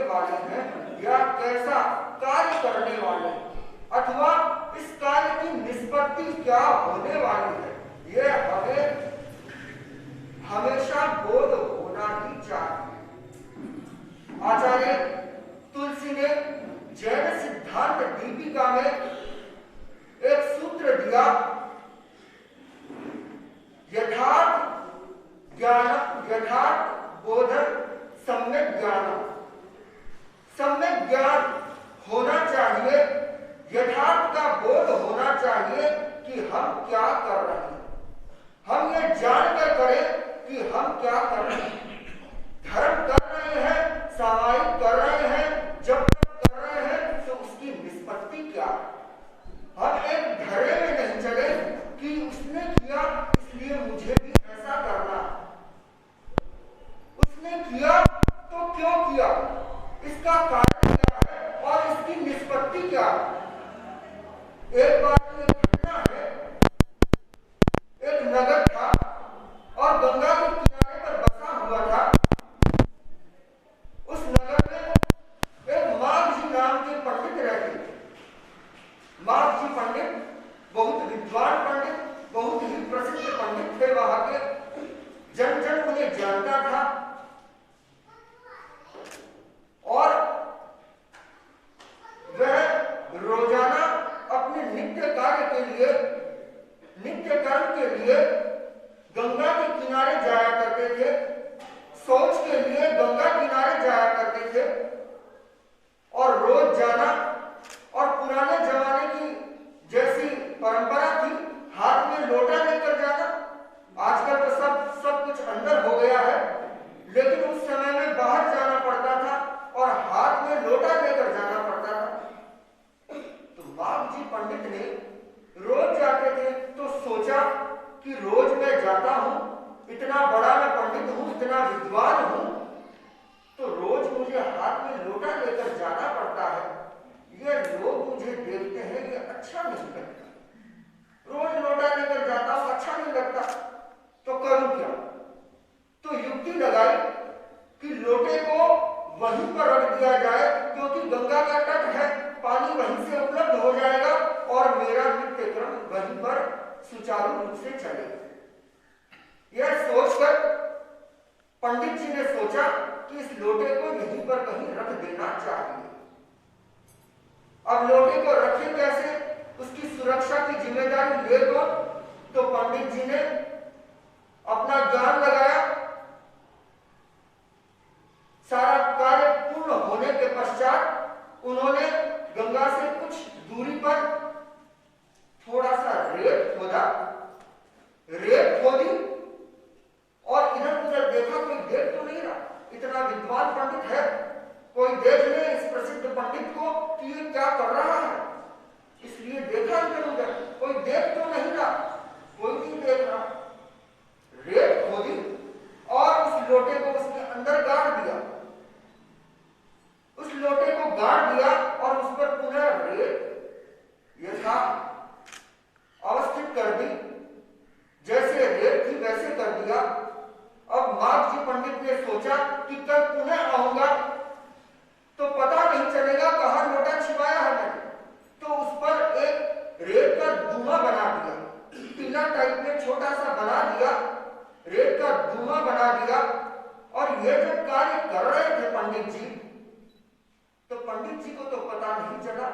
करने वाले हैं या कैसा कार्य करने वाले हैं, अथवा इस कार्य की निष्पत्ति क्या होने वाली है, यह हमें हमेशा बोध होना ही चाहिए। आचार्य तुलसी ने जैन सिद्धांत दीपिका में एक सूत्र दिया, यथार्थ ज्ञान यथार्थ बोध सम्यक ज्ञान। सम्यक ज्ञान होना चाहिए, यथार्थ का बोध होना चाहिए कि हम क्या कर रहे हैं, हम ये जानकर करें कि हम क्या कर रहे हैं। धर्म कर रहे हैं, सामायिक कर रहे हैं, जब कर रहे हैं तो उसकी निष्पत्ति क्या है। हम एक धरे में नहीं चले कि उसने किया इसलिए मुझे भी ऐसा करना, उसने किया तो क्यों किया, इसका कारण क्या है और इसकी निष्पत्ति क्या है। एक बार की घटना है, एक नगर था और गंगा के किनारे पर बसा हुआ था। उस नगर में एक माघ जी नाम के पंडित रहते थे। माघ जी पंडित बहुत विद्वान पंडित, बहुत ही प्रसिद्ध पंडित थे। वहां के जन जन उन्हें जानता था और वह रोजाना अपने नित्य कार्य के लिए, नित्य कर्म के लिए गंगा के किनारे जाया करते थे, शौच के लिए गंगा किनारे जाया करते थे। और रोज जाना और पुराने जमाने की जैसी परंपरा थी, हाथ में लोटा लेकर जाना। आजकल तो सब कुछ अंदर हो गया है, लेकिन उस समय में बाहर जाना पड़ता था और हाथ में लोटा लेकर जाना पड़ता था। तो माघ जी पंडित ने रोज जाते थे तो सोचा कि रोज मैं जाता हूं, इतना बड़ा मैं पंडित हूं, इतना विद्वान हूं, तो रोज मुझे हाथ में लोटा लेकर जाना पड़ता है। ये लोग मुझे देखते हैं, ये अच्छा नहीं लगता। रोज लोटा लेकर जाता हूं, अच्छा नहीं लगता, तो करूं क्या। तो युक्ति लगाई कि लोटे को वहीं पर रख दिया जाए, क्योंकि गंगा का तट है, पानी वहीं से उपलब्ध हो जाएगा और मेरा नित्य क्रम वहीं पर सुचारू रूप से चलेगा। यह सोचकर पंडित जी ने सोचा कि इस लोटे को यहीं पर कहीं रख देना चाहिए। अब लोटे को रखे कैसे, उसकी सुरक्षा की जिम्मेदारी ले कौन। तो पंडित जी ने अपना ज्ञान लगाया। सारा कार्य पूर्ण होने के पश्चात उन्होंने गंगा से कुछ दूरी पर थोड़ा सा रेत खोदा, रेत खोदी और इधर उधर देखा, कोई देख तो नहीं रहा। इतना विद्वान पंडित है, कोई देख ले इस प्रसिद्ध पंडित को कि ये क्या कर रहा है, इसलिए देखा इधर उधर, कोई देख तो नहीं रहा, कोई नहीं देख रहा। रेत खोदी और उस लोटे को उसके अंदर गाड़ दिया। उस लोटे को गाड़ दिया और उस पर पुनः रेत यथा अवस्थित कर दी, जैसे रेत थी वैसे कर दिया। अब माघ जी पंडित ने सोचा कि कल पुनः आऊंगा तो पता नहीं चलेगा कहां लोटा छिपाया है मैंने। तो उस पर एक रेत का धुआं बना दिया, टीला टाइप में छोटा सा बना दिया, रेत का धुआं बना दिया। और ये जब कार्य कर रहे थे पंडित जी, तो पंडित जी को तो पता नहीं चला।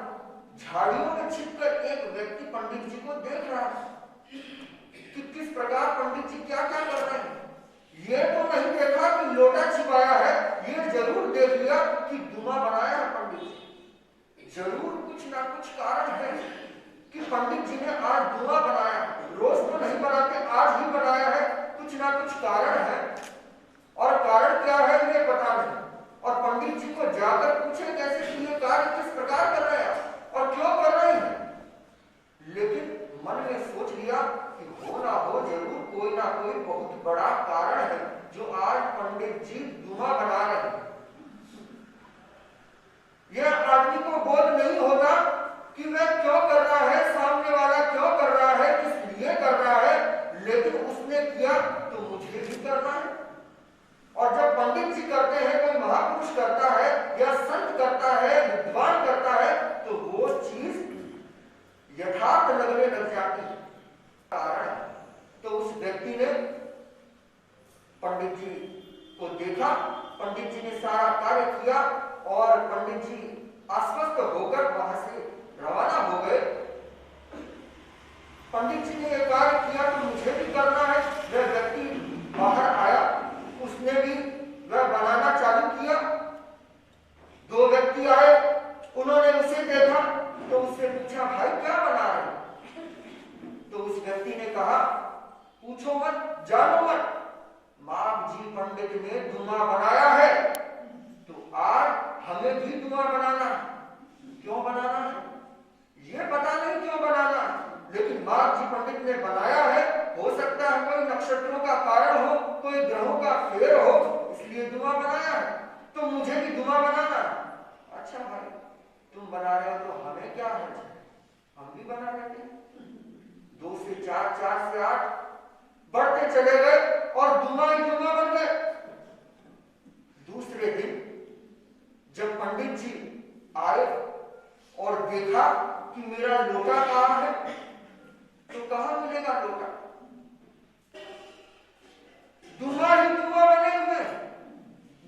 झाड़ियों में छिपकर एक व्यक्ति पंडित जी को देख रहा है कि किस प्रकार पंडित जी क्या क्या कर रहे हैं। ये तो नहीं देखा कि लोटा छिपाया है, ये जरूर देख लिया कि धुआं बनाया है पंडित जी। जरूर कुछ ना कुछ कारण है कि पंडित जी ने आज धुआं बनाया है। रोज तो नहीं बनाते, आज ही बनाया है, कुछ ना कुछ कारण है। और कारण क्या है ये पता नहीं। और पंडित जी को जाकर पूछे कैसे कि ये कार्य किस प्रकार कर रहे हैं और क्यों कर रहे हैं। लेकिन मन में सोच लिया कि हो ना हो जरूर कोई ना कोई बहुत बड़ा कारण है जो आज पंडित जी धुआं बना रहे हैं। यह आदमी को बोध नहीं होता कि वह क्यों कर रहा है, सामने वाला क्यों कर रहा है, किस लिए कर रहा है, लेकिन उसने किया तो मुझे भी करना है। और जब पंडित जी करते हैं, कोई महापुरुष करता है या निकल जाती है। कारण तो उस व्यक्ति ने पंडित जी को देखा, पंडित जी ने सारा कार्य किया और पंडित जी आश्वस्त होकर वहां से रवाना हो गए। पंडित जी ने यह कार्य किया तो मुझे भी करना है। वह व्यक्ति बाहर आया, उसने भी वह बनाना चालू किया। दो व्यक्ति आए, उन्होंने उसे देखा तो उससे पूछा, भाई क्या बना रहे? तो उस व्यक्ति ने कहा, पूछो मत, जानो मत, मां जी पंडित ने धुआं बनाया है तो आज हमें भी धुआं बनाना है। क्यों बनाना है ये पता नहीं क्यों बनाना है, लेकिन मां जी पंडित ने बनाया है। हो सकता है कोई नक्षत्रों का कारण हो, कोई ग्रहों का फेर हो, इसलिए धुआं बनाया है, तो मुझे भी धुआं बनाना है। अच्छा भाई, तुम बना रहे हो तो हमें क्या है, हम भी बना लेते हैं। 2 से 4, 4 से 8 बढ़ते चले गए और धुआं ही धुआं बन गए। दूसरे दिन जब पंडित जी आए और देखा कि मेरा लोटा कहां है, तो कहां मिलेगा लोटा? धुआं ही धुआं बने हुए,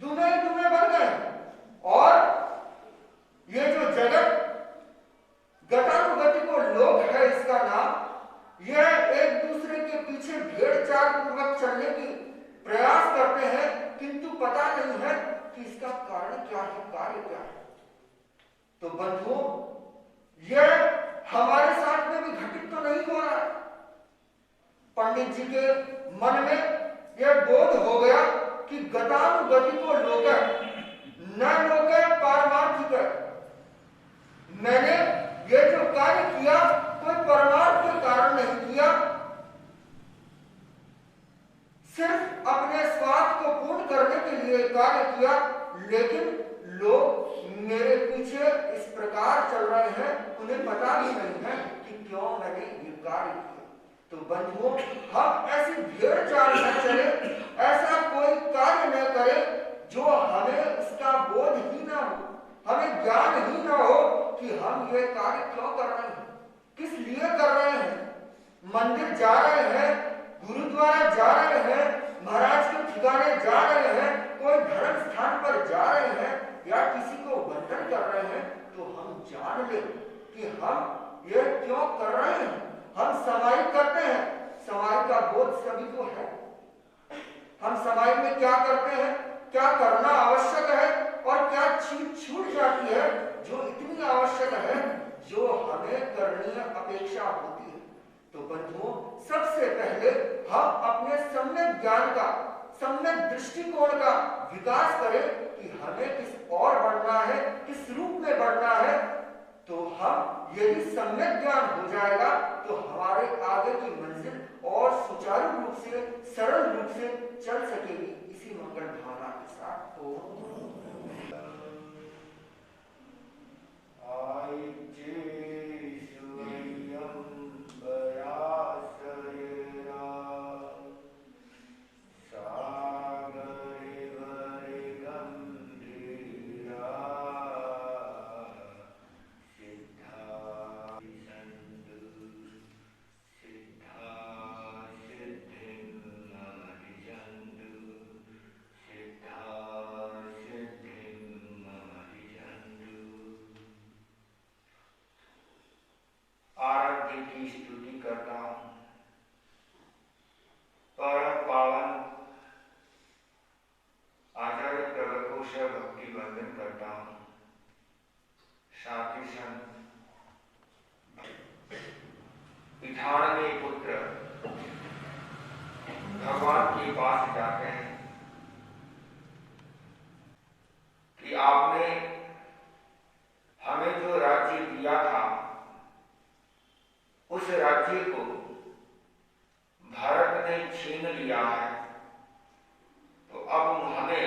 धुआं ही धुआं बन गए। और ये जो जगत गतानुगतिको लोक है, इसका नाम, यह एक दूसरे के पीछे भेड़ चाल पूर्वक चलने की प्रयास करते हैं, किंतु पता नहीं है कि इसका कारण क्या है, कार्य क्या है। तो बंधुओं, यह हमारे साथ में भी घटित तो नहीं हो रहा। पंडित जी के मन में यह बोध हो गया कि गतानुगतिको लोक न लोक पारमार्थिक। मैंने ये जो कार्य किया कोई परमार्थ के कारण नहीं किया, सिर्फ अपने स्वार्थ को पूर्ण करने के लिए कार्य किया, लेकिन लोग मेरे पीछे इस प्रकार चल रहे हैं, उन्हें पता भी नहीं है कि क्यों मैंने ये कार्य किया। तो बंधुओं, हम ऐसी भेड़ चाल न चले, ऐसा कोई कार्य न करें जो हमें उसका बोध ही ना हो, हमें ज्ञान ही ना हो कि हम ये कार्य क्यों कर रहे हैं, किस लिए कर रहे हैं। मंदिर जा रहे हैं, गुरुद्वारा जा रहे हैं, महाराज के ठिकाने जा रहे हैं, कोई धर्म स्थान पर जा रहे हैं या किसी को वंदन कर रहे हैं, तो हम जान ले कि हम ये क्यों कर रहे हैं। हम समाई करते हैं, समाई का बोध सभी को है। हम समाई में क्या करते हैं, क्या करना आवश्यक है और क्या चीज छूट जाती है जो इतनी आवश्यक है, जो हमें करनी अपेक्षा होती है। तो बंधुओं, सबसे पहले हम अपने सम्यक ज्ञान का, सम्यक दृष्टिकोण का विकास करें कि हमें किस और बढ़ना है, किस रूप में बढ़ना है। तो हम यदि सम्यक ज्ञान हो जाएगा तो हमारे आगे की मंजिल और सुचारू रूप से, सरल रूप से चल सकेगी। इसी मंगल भावना के साथ की स्तुति करता हूँ। परम पावन आचार्य प्रगट को से भक्ति वंदन करता हूँ। साथी संत पिठान में पुत्र भगवान के पास जाते हैं कि आपने हमें जो राज्य दिया था, उस राज्य को भारत ने छीन लिया है, तो अब हमें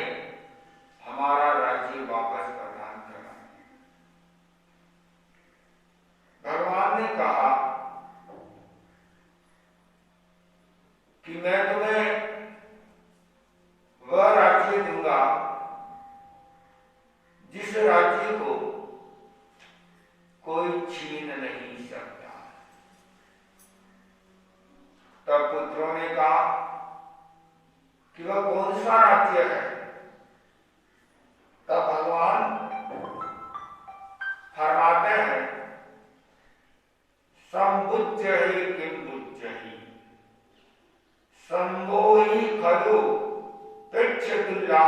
हमारा राज्य वापस प्रदान करना है। भगवान ने कहा कि मैं तुम्हें वह राज्य दूंगा जिस राज्य को कोई छीन नहीं सकता। कि वह कौन सा राज्य है, तब भगवान फरमाते हैं संबुच्य ही किम बुच्य ही संभो ही खलु पिच्छुल्ला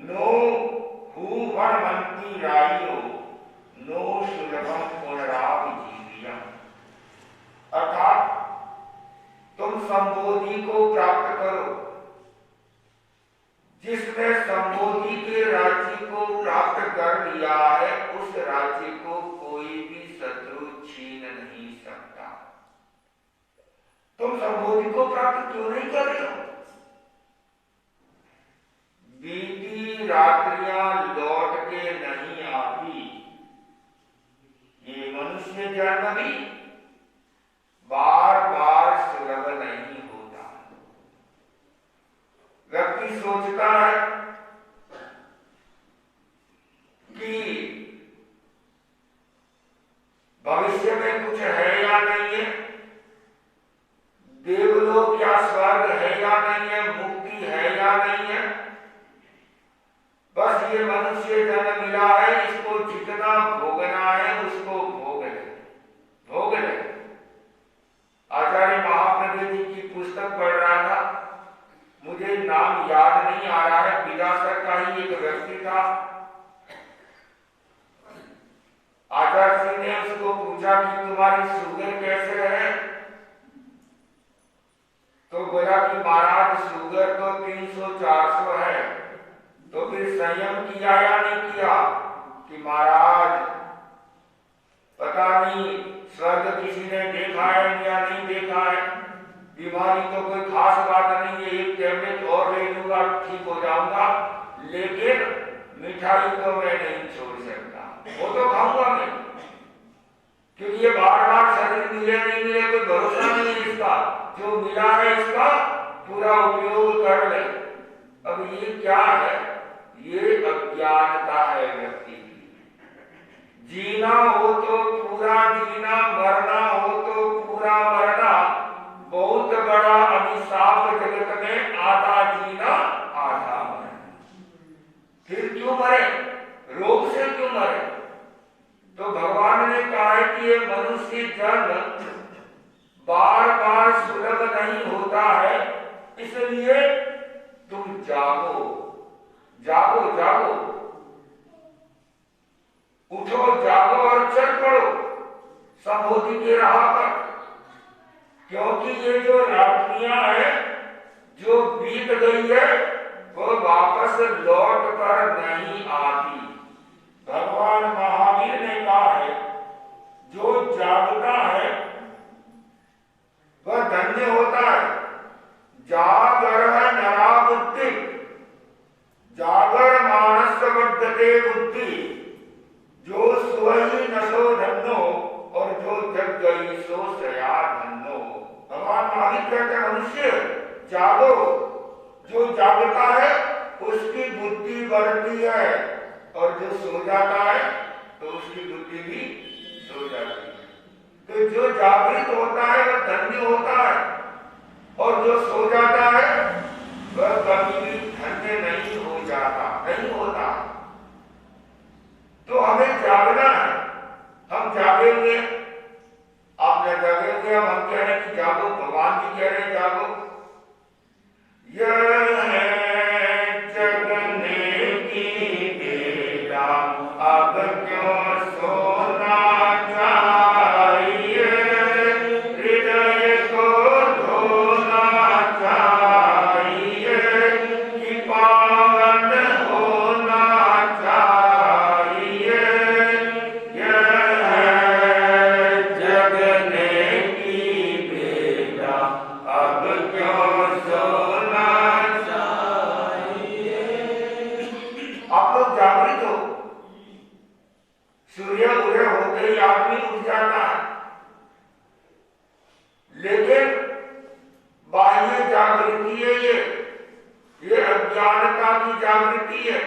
नो भूवनमंती रायो नो सुलभम पुनराविजीव्यम। अर्थात तुम संबोधि को प्राप्त करो। जिसने संबोधि के राज्य को प्राप्त कर लिया है उस राज्य को कोई भी शत्रु छीन नहीं सकता। तुम संबोधि को प्राप्त क्यों नहीं कर रहे हो? बीती रात्रियां लौट के नहीं आती। ये मनुष्य जन्म भी बार बार सुलभ नहीं होता। व्यक्ति सोचता है कि भविष्य में कुछ है या नहीं है, देवलोक या स्वर्ग है या नहीं है, मुक्ति है या नहीं है। बस ये मनुष्य जन्म मिला है, इसको जितना भोगना है उसको भोग ले। आचार्य महाप्रभु जी की पुस्तक पढ़ रहा था, मुझे नाम याद नहीं आ रहा है, बिलासर का ही एक व्यक्ति था। आचार्य सिंह ने उसको पूछा कि तुम्हारी शुगर कैसे है? तो बोला कि महाराज शुगर तो 300-400 है। तो फिर संयम किया या नहीं किया? कि महाराज पता नहीं स्वर्ग किसी ने देखा है या नहीं देखा है, बीमारी तो कोई खास बात नहीं है, एक टैबलेट और ले लूंगा ठीक हो जाऊंगा, लेकिन मिठाई तो मैं नहीं छोड़ सकता, वो तो खाऊंगा मैं, क्योंकि ये बार बार शरीर मिले नहीं मिले कोई भरोसा नहीं है इसका। जो मिला है इसका पूरा उपयोग कर ले। अब ये क्या है? ये अज्ञानता है व्यक्ति की। जीना हो तो पूरा जीना, मरना हो तो पूरा मरना। बहुत बड़ा अभिशाप जगत में, आधा जीना आधा मरना। फिर क्यों मरे? रोग से क्यों मरे? तो भगवान ने कहा है कि ये मनुष्य जन्म बार बार सुलभ नहीं होता है, इसलिए तुम जागो जागो जागो, उठो जागो और चल पड़ो संबोधि के राह पर। क्योंकि ये जो रात्रियां हैं जो बीत गई है वो वापस लौट कर नहीं आती। भगवान महावीर ने कहा है जो जागता है वह धन्य होता है। जागर नरा बुद्धि, जागर मानस बद्धते बुद्धि, जो सोई नशो धन्नो और जो जग गई सो सया धन्नो। भगवान महावीर कहते हैं मनुष्य जागो, जो जागता है उसकी बुद्धि बढ़ती है, और जो सो जाता है तो उसकी बुद्धि भी सो जाती है। तो जो जागृत होता है वह धन्य होता है, और जो सो जाता है वह कभी भी धन्य नहीं हो जाता, नहीं होता। तो हमें जागना है। हम जागे हुए, आपने जागे हुए, हम कह रहे हैं कि जागो, भगवान भी कह रहे हैं जागो। यह है जगने की बेला, अब क्यों सोना चाहिए, हृदय को धोना चाहिए, कि पावन होना चाहिए। यह है जगने की बेला, अब क्यों सोना चाहिए। आप लोग जागृत हो। सूर्य उदय होते ही आदमी उठ जाता है, लेकिन बाह्य जागृति है ये अज्ञानता की जागृति है।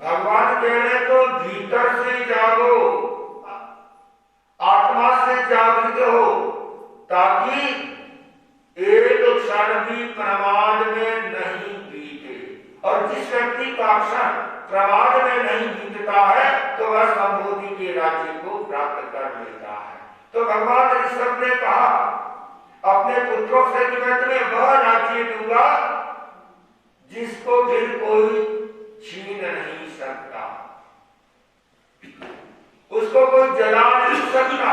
भगवान कह रहे तो भीतर से जागो, आत्मा से जागृत हो, ताकि एक व्यक्ति का क्षण प्रमाद में नहीं बीतता है तो वह संबोधि के राज्य को प्राप्त कर लेता है। तो भगवान ऋषभ ने कहा अपने पुत्रों से कि मैं तुम्हें वह राज्य दूंगा जिसको फिर कोई छीन नहीं सकता, उसको कोई जला नहीं सकता।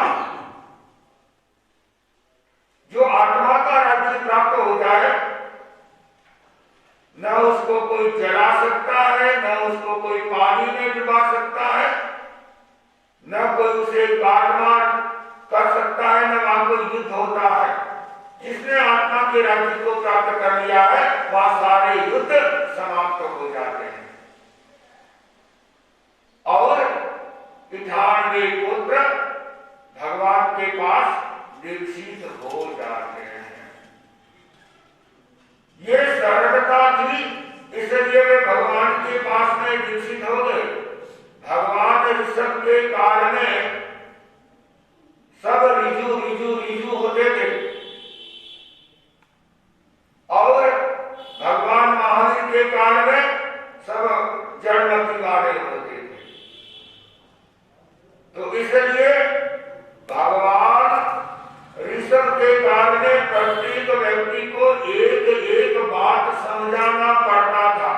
जो आत्मा का राज्य प्राप्त हो जाए न उसको कोई जला सकता है, न उसको कोई पानी में डुबा सकता है, न कोई उसे काट मार कर सकता है, न वहां कोई युद्ध होता है। जिसने आत्मा के राज्य को प्राप्त कर लिया है वहां सारे युद्ध समाप्त हो जाते हैं और 98 पुत्र भगवान के पास दीक्षित हो जाते हैं। ये सरलता थी, इसलिए वे भगवान के पास में दीक्षित हो गए। भगवान ऋषभ के काल में सब रिजु होते थे और भगवान महावीर के काल में सब जड़मती वाले होते थे। तो इसलिए भगवान ऋषभ के काल में प्रत्येक व्यक्ति को एक एक बात समझाना पड़ता था।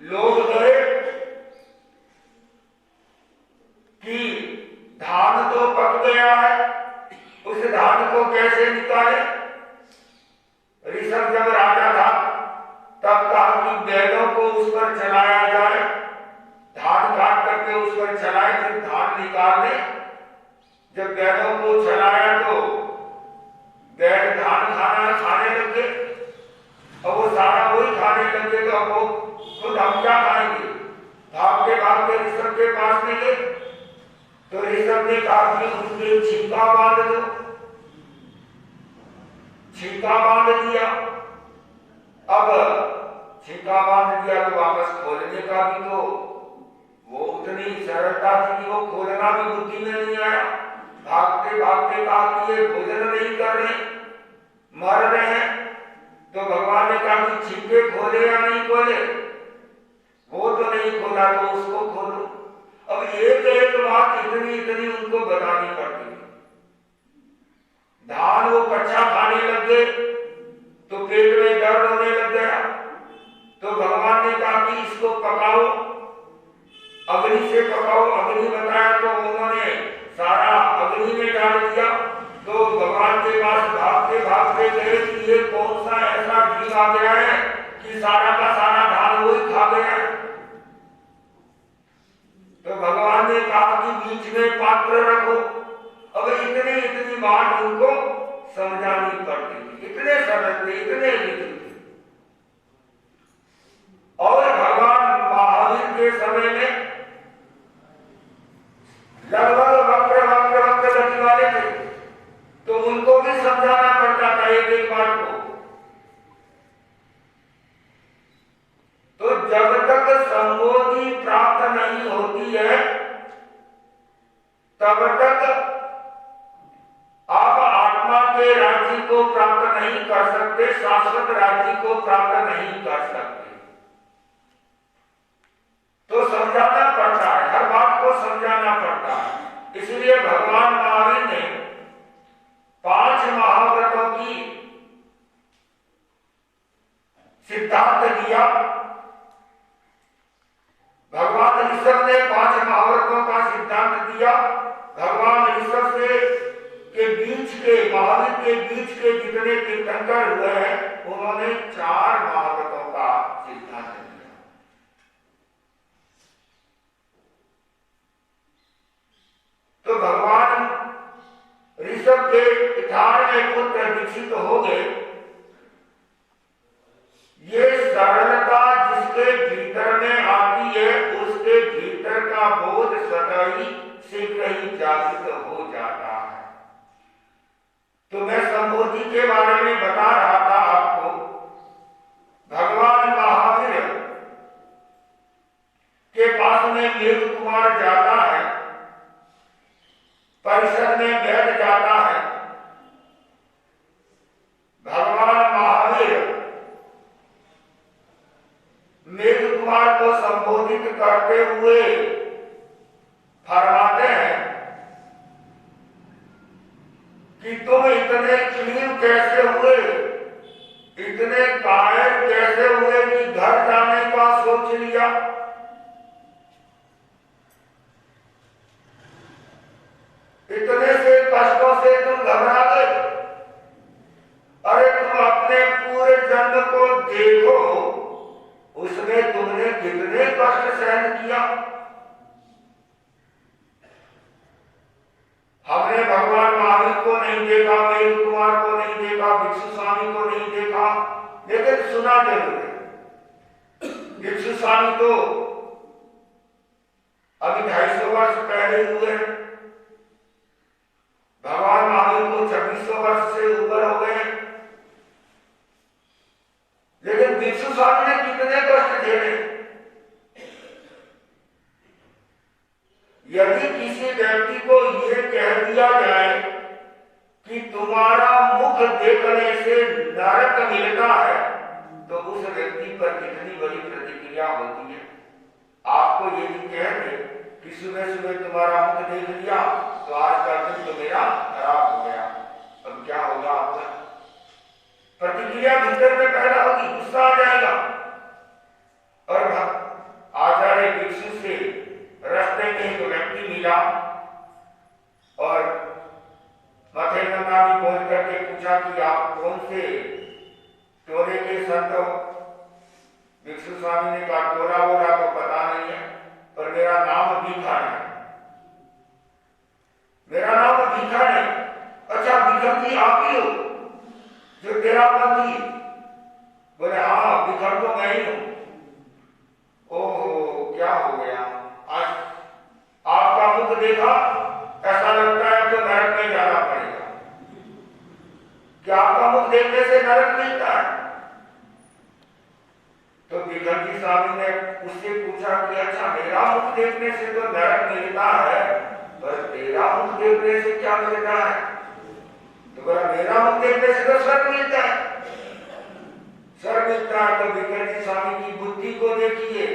लोग गए कि धान तो पक गया है, उस धान को कैसे निकाले। ऋषभ जब राजा था तब कहा कि बैलों को उस पर चलाया जाए, धान काट करके उस पर चलाए, फिर धान निकाल ले। जब बैलों को चलाया तो बैल धान खाने लगे और वो सारा वही खाने लगे तो अब वो खुद हम क्या खाएंगे। भागते ऋषभ के पास में गए तो ऋषभ ने कहा कि उनके छीका बांध दो। छीका बांध दिया। अब छीका बांध दिया तो वापस खोलने का भी तो वो उतनी सरलता थी कि वो खोलना भी बुद्धि में नहीं आया। भागते कहा कि ये भोजन नहीं कर रहे, मर रहे हैं। तो भगवान ने कहा कि छीके खोले या नहीं खोले, वो तो नहीं खोला तो उसको खोलो। अब एक एक बात इतनी उनको बतानी पड़ती है। धान वो कच्चा खाने लग गए तो पेट में दर्द होने लग गया। तो भगवान ने कहा कि इसको पकाओ, अग्नि से पकाओ। अग्नि बताया तो उन्होंने सारा अग्नि में डाल दिया। तो भगवान के पास भागते गए कि ये कौन सा ऐसा घी आ गया है कि सारा का सारा धान वही खा गया है। तो भगवान ने कहा कि बीच में पात्र रखो। अब इतनी बात उनको समझानी पड़ती थी। इतने सरल थे, इतने लिखित थे। और भगवान महावीर के समय में लगभग वक्र गति वाले थे तो उनको भी समझाना पड़ता था एक बात को। तो जब तक संबोधि प्राप्त नहीं होती है तब तक आप आत्मा के राज्य को प्राप्त नहीं कर सकते, शाश्वत राज्य को प्राप्त नहीं कर सकते। तो समझाना पड़ता है, हर बात को समझाना पड़ता है। इसलिए भगवान महावीर ने 5 महाव्रतों की सिद्धांत दिया। भगवान ऋषभ ने 5 महाव्रतों का सिद्धांत दिया। भगवान ऋषभ से के बीच के महावीर के बीच के जितने तीर्थंकर हुए हैं उन्होंने 4 महाव्रतों का सिद्धांत दिया। तो भगवान ऋषभ के 98 पुत्र दीक्षित हो गए। ये सरलता जिसके भीतर में आती है उसके भीतर का बोध स्वतः ही शीघ्र ही जागृत हो जाता है। तो मैं संबोधि के बारे में बता रहा था आपको। भगवान महावीर के पास में मेघ कुमार जाता है, परिषद में बैठ जाता है करते हुए फरमाते हैं कि तुम इतने क्लीन कैसे हुए, इतने कायर कैसे हुए कि घर जाने का सोच लिया। इतने से कष्टों से तुम घबरा गए। अरे तुम अपने पूरे जन्म को देखो, उसमें तुमने कितने कष्ट सहन किया। हमने भगवान महावीर को नहीं देखा, मेघ कुमार को नहीं देखा, भिक्षु स्वामी को नहीं देखा, लेकिन सुना जरूर है। भिक्षु स्वामी तो अभी 250 वर्ष पहले हुए, भगवान महावीर को 2600 वर्ष से ऊपर हो गए, लेकिन भिक्षु स्वामी ने कितने कष्ट झेले। यदि किसी व्यक्ति को यह कह दिया जाए कि तुम्हारा मुख देखने से नरक मिलता है, तो उस व्यक्ति पर कितनी बड़ी प्रतिक्रिया होती है। आपको यदि कह दे कि सुबह सुबह तुम्हारा मुख देख लिया तो आज का दिन तो मेरा खराब हो गया, अब क्या होगा आपका? प्रतिक्रिया भीतर में पैदा होगी, गुस्सा आ जाएगा। और आचार्य भिक्षु से रास्ते में एक व्यक्ति मिला और मथे गंगा में पहुंच करके पूछा कि आप कौन से टोले के संत हो? भिक्षु स्वामी ने कहा टोला वोला तो पता नहीं है, पर मेरा नाम भिखारी है, मेरा नाम भिखारी है। अच्छा भिखर जी आप ही हो जो तेरा पति? बोले हाँ भिखर तो मैं ही हूं। ओहो क्या हो गया, आज आपका मुख देखा ऐसा लगता है तो नरक में जाना पड़ेगा। क्या आपका मुख देखने से नरक मिलता है? तो भिखर जी स्वामी ने उससे पूछा कि अच्छा मेरा मुख देखने से तो नरक मिलता है, पर तेरा मुख देखने से क्या मिलता है? तो बोला मेरा मुख देखने से तो स्वर्ग मिलता है। स्वर्ग मिलता है तो भिखर जी स्वामी की बुद्धि को देखिए,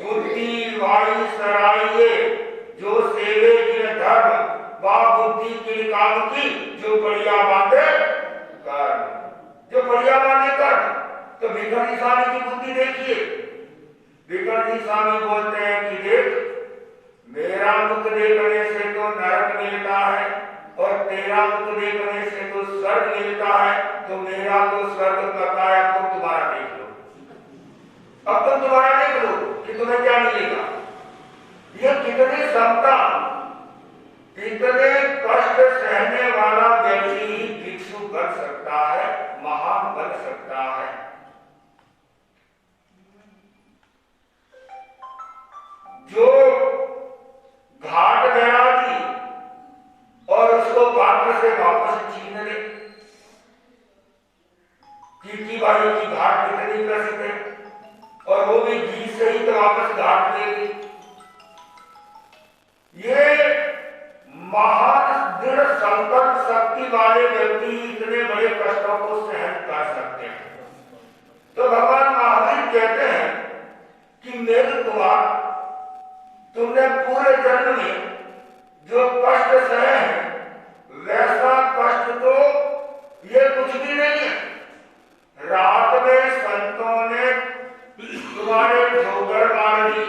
बुद्धि वायु सराइये जो सेवे जिन धर्म, वह बुद्धि की काम की जो बढ़िया बातें कर्म, जो बढ़िया बातें कर्म। तो भिखर जी स्वामी की बुद्धि देखिए। भिखर जी स्वामी बोलते हैं कि देख मेरा मुख देखने से तो नरक मिलता है और तेरा मुख देखने से तो स्वर्ग मिलता है, तो मेरा तो स्वर्ग पता है, अब तुम तुम्हारा देख लो, अब तुम तुम्हारा देख लो कि तुम्हें क्या मिलेगा। यह कितनी समता, इतने कष्ट सहने वाला व्यक्ति ही भिक्षु बन सकता है, महान बन सकता है। जो घाट गया थी और उसको पात्र से वापस छीन ले, कीर्ति बाई की घाट कितनी प्रसिद्ध है, और वो भी घी से ही तो वापस घाट देगी। ये महान दृढ़ संकल्प शक्ति वाले व्यक्ति इतने बड़े कष्टों को सहन कर सकते हैं। तो भगवान महावीर कहते हैं कि मेरे कुमार तुमने पूरे जन्म में जो कष्ट सहे हैं, वैसा कष्ट तो ये कुछ भी नहीं है। रात में संतों ने तुम्हारे ठोकर मार दी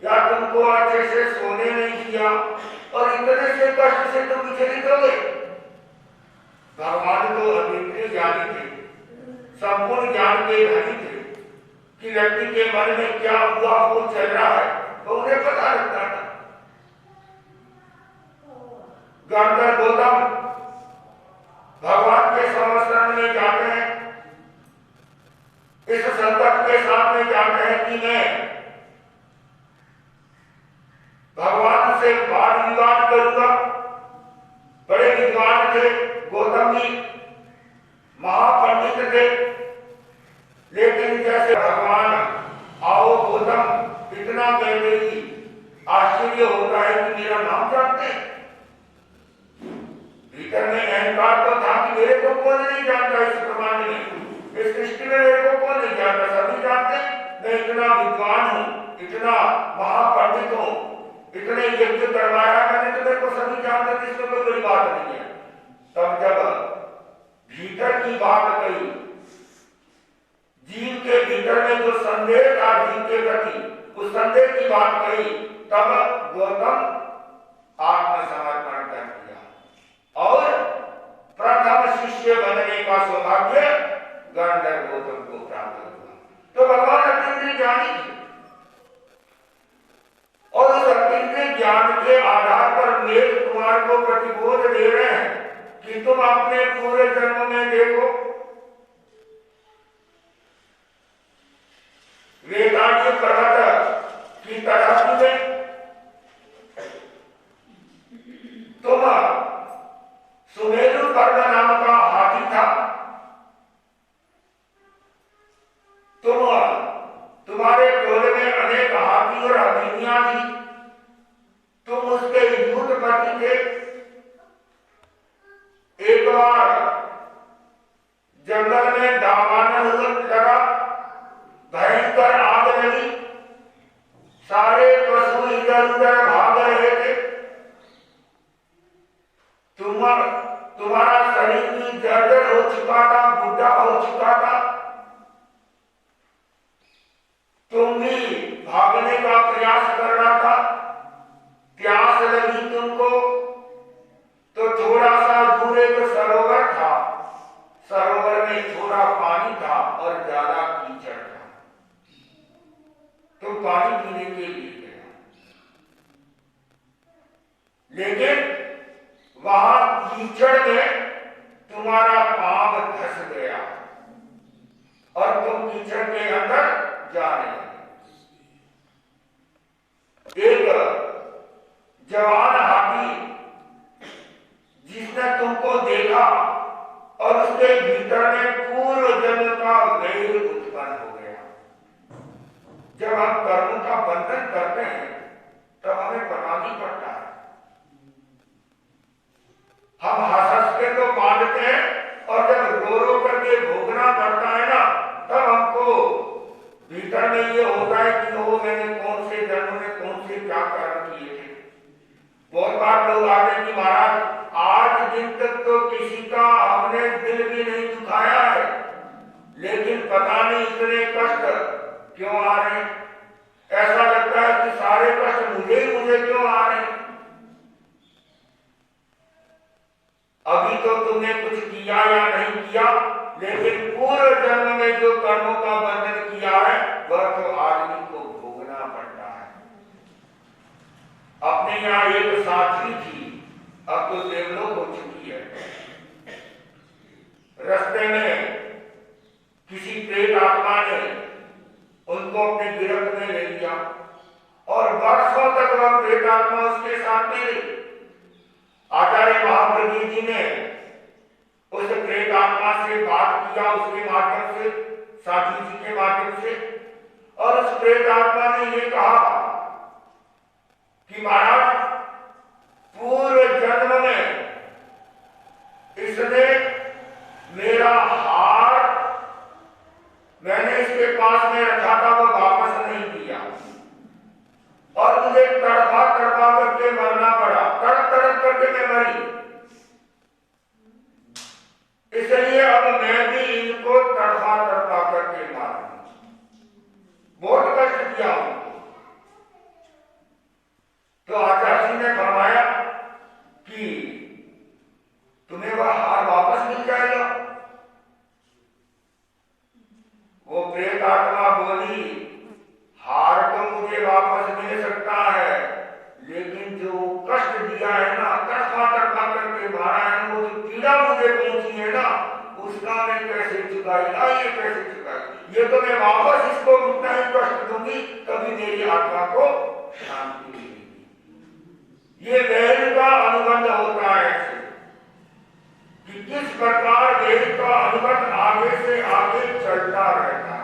या तुमको अच्छे से सोने नहीं दिया और इतने से कष्ट से तुम विचलित हो गए। भगवान तो अतीन्द्रिय ज्ञानी थे, संपूर्ण ज्ञान के धनी थे कि व्यक्ति के मन में क्या हुआ वो चल रहा है तो उन्हें पता लगता था। गणधर गौतम भगवान के संवत्सरण में जाते हैं, इस संकट के साथ में जाते हैं कि मैं भगवान से वाद विवाद करूंगा। बड़े विद्वान थे गौतम जी, महापंडित थे, लेकिन जैसे भगवान आओ गौतम इतना कहते ही आश्चर्य होता है कि मेरा नाम जानते हैं। भीतर में अहंकार तो था कि मेरे को कौन नहीं जानता, इस ब्रह्मांड में, इस सृष्टि में मेरे को कौन नहीं जानता, सभी जानते हैं मैं इतना विद्वान हूं, इतना महापंडित हूं, इतने यज्ञ करवाया मैंने, तो मेरे को सभी जानते थे, इसमें कोई बड़ी बात नहीं है। तब जब भीतर की बात कही, जीव के भीतर में जो संदेह था जीव के प्रति, उस संदेह की बात कही, तब गौतम आत्मसमर्पण कर दिया और प्रथम शिष्य बनने का सौभाग्य गंधर्व गौतम को प्राप्त हुआ। तो भगवान अतीन्द्रिय ज्ञानी थे और उस अतीन्द्रिय ज्ञान के आधार पर मेघ कुमार को प्रतिबोध दे रहे हैं कि तुम अपने पूरे जन्म में देखो, वेदांत पर्वत की तरह में तुम सुमेरु पर्वत नाम का हाथी था, तुम्हारे टोले में अनेक हाथी और हथीनियां थी, तुम उसके युद्धपति थे। एक बार जंगल में दावानन लगा, भयंकर आग लगी, सारे पशु इधर उधर भाग रहे थे, तुम्हारा शरीर भी जर्जर हो चुका था, बुढ़ा हो चुका था, तुम भी भागने का प्रयास कर रहा था, प्यास लगी तुमको, तो थोड़ा सा दूर एक सरोवर था, सरोवर में थोड़ा पानी था और ज्यादा कीचड़ था, तुम पानी पीने के लिए गया, लेकिन वहां कीचड़ में तुम्हारा पांव धंस गया और तुम कीचड़ के अंदर जा रहे हो। एक जवान हाथी जिसने तुमको देखा और उसके भीतर में पूर्व जन्म का वैर उत्पन्न हो गया। जब हम कर्म का बंधन करते हैं तब हमें पता नहीं पड़ता है, हम हंस के तो बांधते हैं और जब रो रो करके भोगना पड़ता है ना, तब हमको भीतर में ये होता है कि वो मैंने कौन से जन्म में कौन से क्या कर्म किए थे। बहुत बार लोग आते कि महाराज आज दिन तक तो किसी का हमने दिल भी नहीं दुखाया है, लेकिन पता नहीं इतने कष्ट क्यों आ रहे हैं, ऐसा लगता है कि सारे कष्ट मुझे क्यों आ रहे हैं। अभी तो तुमने कुछ किया या नहीं किया, लेकिन पूर्व जन्म में जो कर्मों का बंधन किया है वह तो आदमी को भोगना पड़ता है। अपने यहाँ एक साथी थी, अब तो देवलोक हो चुकी है, रास्ते में किसी प्रेत आत्मा ने उनको अपने गिरफ्त में ले लिया और वर्षों तक वह प्रेत आत्मा उसके साथ में रही। आचार्य महाप्रभु जी ने उस प्रेत आत्मा से बात किया, उसके माध्यम से, साधु जी के माध्यम से, और उस प्रेत आत्मा ने ये कहा कि महाराज पूर्व जन्म में इसने मेरा हार मैंने इसके पास में रखा था, वो वापस नहीं दिया और मुझे तड़पा तड़पा करके मरना पड़ा, तड़प तड़प करके मैं मरी, इसलिए अब मैं भी इनको तड़पा तड़पा करके मारूंगा। बहुत कष्ट दिया उनको। तो आचार्य जी ने फरमाया कि तुम्हें वह हार वापस मिल जाएगा। वो प्रेत आत्मा बोली, हार तो मुझे वापस मिल सकता है, लेकिन जो कष्ट दिया है ना, तड़पा तड़पा करके मारा है, वो जो पीड़ा मुझे पहुंची है ना, उसका मैं कैसे चुकाई, ये कैसे चुकाई, ये तो मैं वापस इसको उतना ही कष्ट दूंगी, कभी मेरी आत्मा को शांति मिलेगी। ये वैर का अनुबंध होता है ऐसे कि किस प्रकार वैर का अनुबंध आगे से आगे चलता रहता है।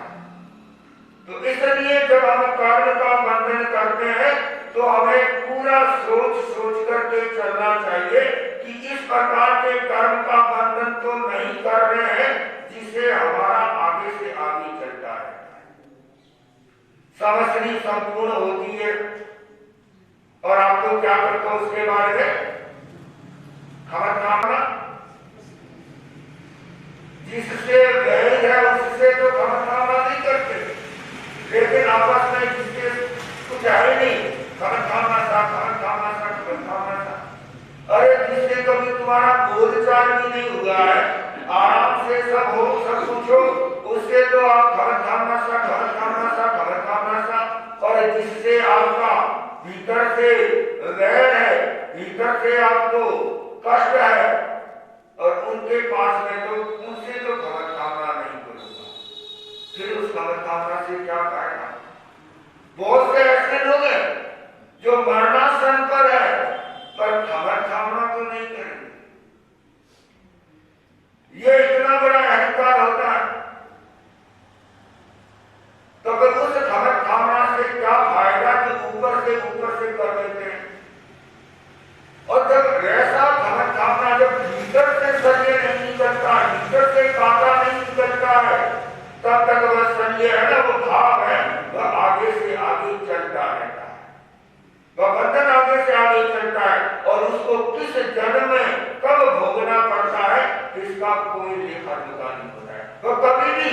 तो इसलिए जब हम कर्म का बंधन करते हैं तो हमें पूरा सोच सोच करके चलना चाहिए कि इस प्रकार के कर्म का बंधन तो नहीं कर रहे हैं जिससे हमारा आगे से आगे चलता रहता है। समश्री संपूर्ण होती है। और आप तो क्या करते हो उसके बारे में खमरखाना, जिससे वैर है उससे तो खमरखाना नहीं करते, लेकिन आपस में जिसके कुछ है नहीं खमरखाना सा खमरखाना सा खमरखाना सा। अरे जिससे कभी तुम्हारा बोलचाल भी नहीं हुआ है, आराम से सब हो सब कुछ हो, उससे तो आप खमरखाना सा खमरखाना सा खमरखाना सा। और जिससे आपका भीतर से वैर है, भीतर से आपको कष्ट है, और उनके पास में तो उनसे तो खमरखाना नहीं करूंगा, फिर उस खमरखाना से क्या फायदा। बहुत से ऐसे लोग हैं जो मरणासन पर है पर खमरखाना तो नहीं करेंगे। ये इतना बड़ा अहंकार होता है, तो फिर उस खमरखाना से क्या फायदा कि ऊपर से कर लेते हैं। और जब ऐसा खमरखाना जब भीतर से शरीर नहीं निकलता, भीतर से कांटा नहीं निकलता है, तब तक वह शरीर है ना, वो भाव है, वह आगे से आगे चलता रहता है, वह बंधन आगे से आगे चलता है। और उसको किस जन्म में कब भोगना पड़ता है इसका कोई लेखा जोखा नहीं होता है। वह कभी भी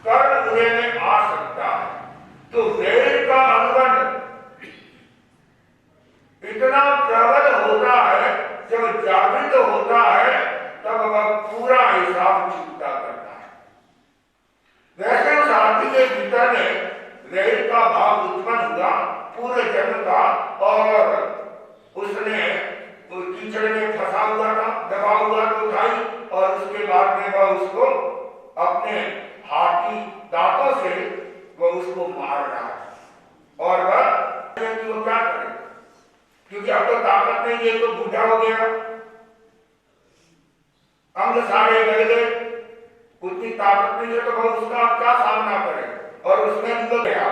कर्म उदय में आ सकता है। तो वैर का अनुभव इतना प्रबल होता है, जब जागृत होता है तब वह पूरा हिसाब चुकता करता है। वैसे उस हाथी के भीतर में वैर का भाव उत्पन्न हुआ पूरे जन्म का, और उसने कीचड़ में फंसा हुआ था, दबा हुआ तो था ही, और उसके बाद में वह उसको अपने हाथी दांतों से वह उसको मार रहा है। और वो क्या करे, क्योंकि अब तो ताकत नहीं है, तो बूढ़ा हो गया, अंग सारे गल गए, उतनी ताकत नहीं है, तो वह उसका क्या सामना करे। और उसमें निकल गया।